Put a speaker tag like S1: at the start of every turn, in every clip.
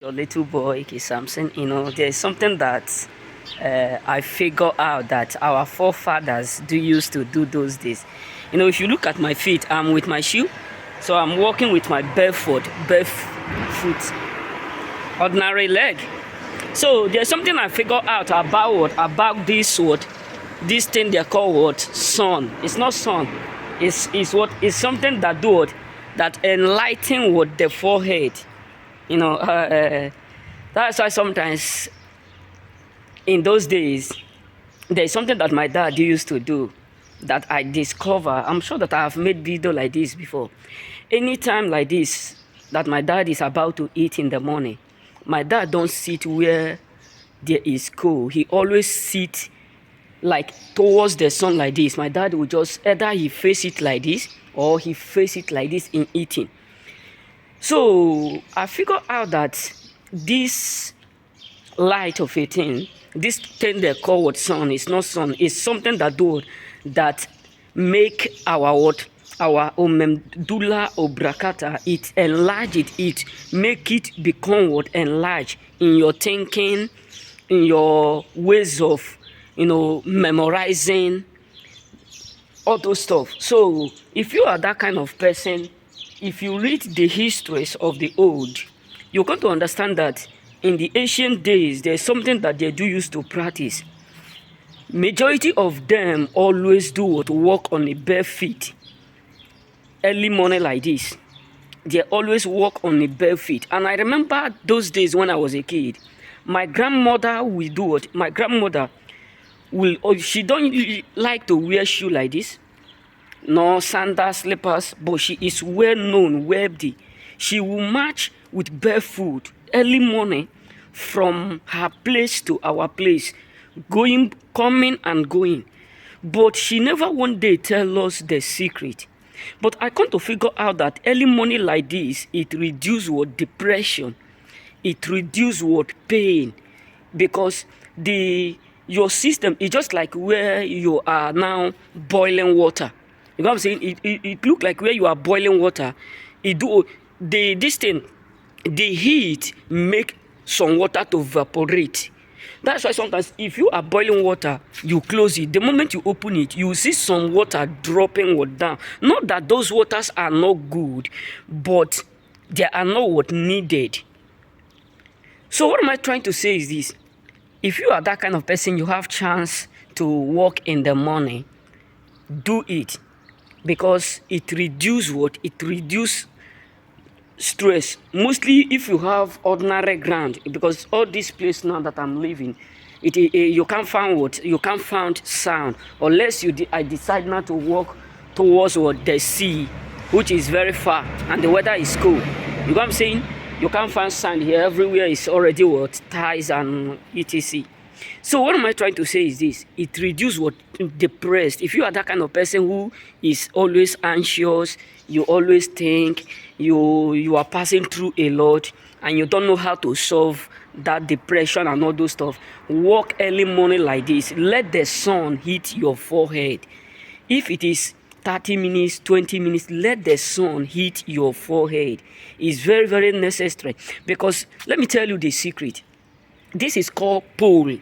S1: Your little boy, K. Samson, there's something that I figure out that our forefathers do used to do those days. If you look at my feet, I'm with my shoe, so I'm walking with my barefoot, ordinary leg. So there's something I figure out about this thing they call what sun. It's not sun. It's something that do what that enlighten what the forehead. That's why sometimes in those days there's something that my dad used to do that I discover. I'm sure that I have made video like this before. Anytime like this that my dad is about to eat in the morning, my dad don't sit where there is cool. He always sit like towards the sun like this. My dad will just either he face it like this or he face it like this in eating. So I figured out that this light of 18, this thing they call what sun is not sun, is something that make our medulla oblongata, it enlarge it make it become what enlarge in your thinking, in your ways of memorizing all those stuff. So if you are that kind of person, if you read the histories of the old, you're going to understand that in the ancient days, there's something that they do used to practice. Majority of them always do what walk on the bare feet. Early morning like this, they always walk on the bare feet. And I remember those days when I was a kid, my grandmother will do what? My grandmother she don't like to wear shoe like this. No sandals, slippers, but she is well known, wealthy. She will march with barefoot early morning from her place to our place, coming and going. But she never one day tell us the secret. But I come to figure out that early morning like this, it reduce what depression, it reduce what pain, because your system is just like where you are now boiling water. You know what I'm saying? It look like where you are boiling water. The heat make some water to evaporate. That's why sometimes if you are boiling water, you close it. The moment you open it, you see some water dropping down. Not that those waters are not good, but they are not what needed. So what am I trying to say is this: if you are that kind of person, you have chance to walk in the morning, do it. Because it reduce stress. Mostly if you have ordinary ground, because all this place now that I'm living, you can't find sound unless I decide not to walk towards the sea, which is very far and the weather is cool. You know what I'm saying? You can't find sound here. Everywhere is already ties and etc. So what am I trying to say is this: it reduces depressed. If you are that kind of person who is always anxious, you always think, you are passing through a lot and you don't know how to solve that depression and all those stuff, walk early morning like this. Let the sun hit your forehead. If it is 30 minutes, 20 minutes, let the sun hit your forehead. It's very, very necessary, because let me tell you the secret. This is called pole.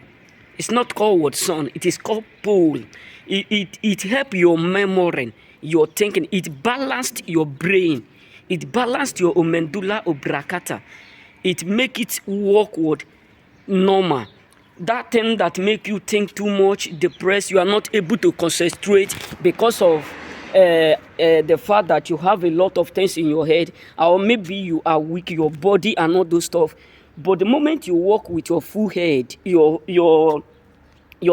S1: It's not called what sun. It is called pole. It help your memory, your thinking. It balanced your brain. It balanced your medulla oblongata. It make it work normal. That thing that make you think too much, depressed, you are not able to concentrate because of the fact that you have a lot of things in your head, or maybe you are weak, your body and all those stuff. But the moment you walk with your full head, your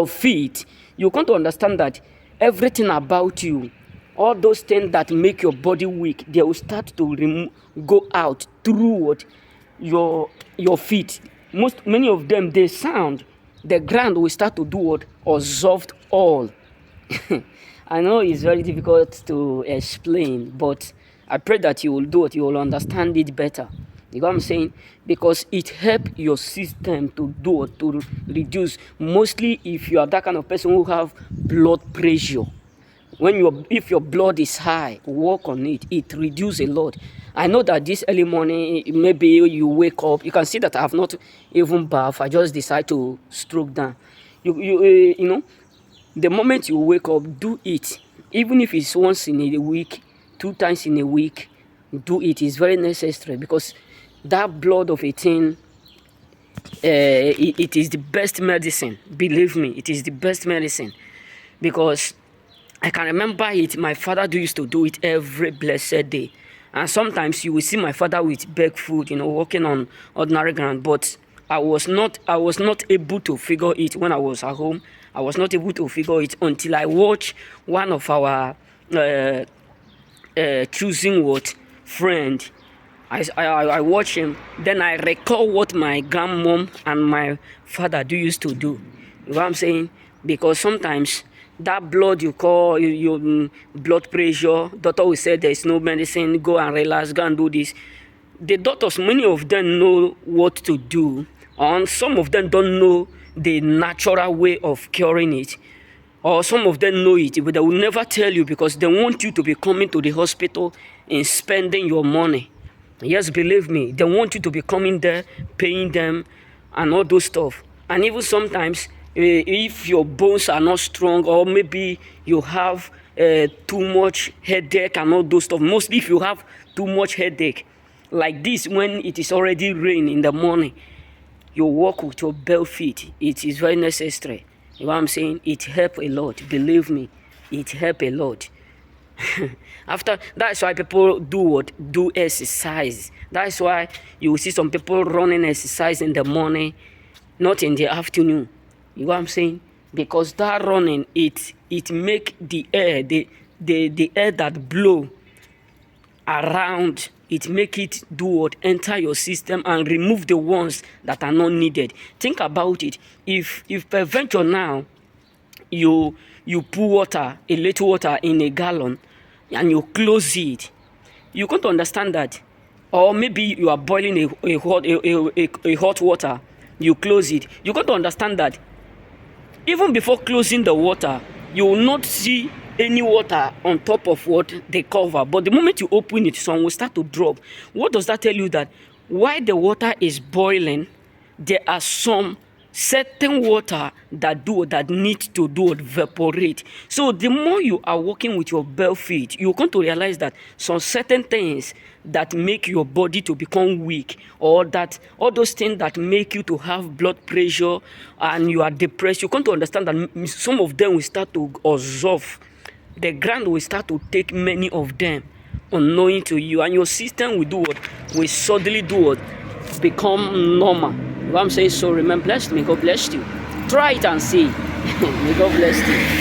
S1: feet, you come to understand that everything about you, all those things that make your body weak, they will start to go out through your feet. Many of them, they sound, the ground will start to do absorb all. I know it's very difficult to explain, but I pray that you will do it. You will understand it better. You know what I'm saying? Because it helps your system to reduce. Mostly if you are that kind of person who have blood pressure. If your blood is high, work on it. It reduces a lot. I know that this early morning, maybe you wake up, you can see that I have not even bathed. I just decide to stroke down. You know, the moment you wake up, do it. Even if it's once in a week, 2 times in a week, do it. It's very necessary, because that blood of a thing, it is the best medicine. Believe me, it is the best medicine, because I can remember it. My father used to do it every blessed day. And sometimes you will see my father with bag food, walking on ordinary ground. But I was not able to figure it when I was at home. I was not able to figure it until I watched one of our choosing what friend. I watch him, then I recall what my grandmom and my father used to do. You know what I'm saying? Because sometimes that blood you call your blood pressure, doctor will say there's no medicine, go and relax, go and do this. The doctors, many of them know what to do, and some of them don't know the natural way of curing it. Or some of them know it, but they will never tell you, because they want you to be coming to the hospital and spending your money. Yes, believe me, they want you to be coming there, paying them, and all those stuff. And even sometimes, if your bones are not strong, or maybe you have too much headache and all those stuff. Mostly if you have too much headache, like this, when it is already rain in the morning, you walk with your bare feet. It is very necessary. You know what I'm saying? It helps a lot. Believe me, it helps a lot. After that's why people do what? Do exercise. That's why you will see some people running exercise in the morning, not in the afternoon. You know what I'm saying? Because that running, it make the air, the air that blow around, it make it do what? Enter your system and remove the ones that are not needed. Think about it. If peradventure now you pour water, a little water in a gallon, and you close it, you can't understand that. Or maybe you are boiling a hot water, you close it, you got to understand that even before closing the water, you will not see any water on top of what they cover. But the moment you open it, some will start to drop. What does that tell you? That while the water is boiling, there are some certain water that need to evaporate. So the more you are working with your bare feet, you come to realize that some certain things that make your body to become weak, or that all those things that make you to have blood pressure and you are depressed, you come to understand that some of them will start to absorb. The ground will start to take many of them unknowing to you, and your system will do what? Will suddenly do what? Become normal. You know what I'm saying? So remain blessed. May God bless you. Try it and see. May God bless you.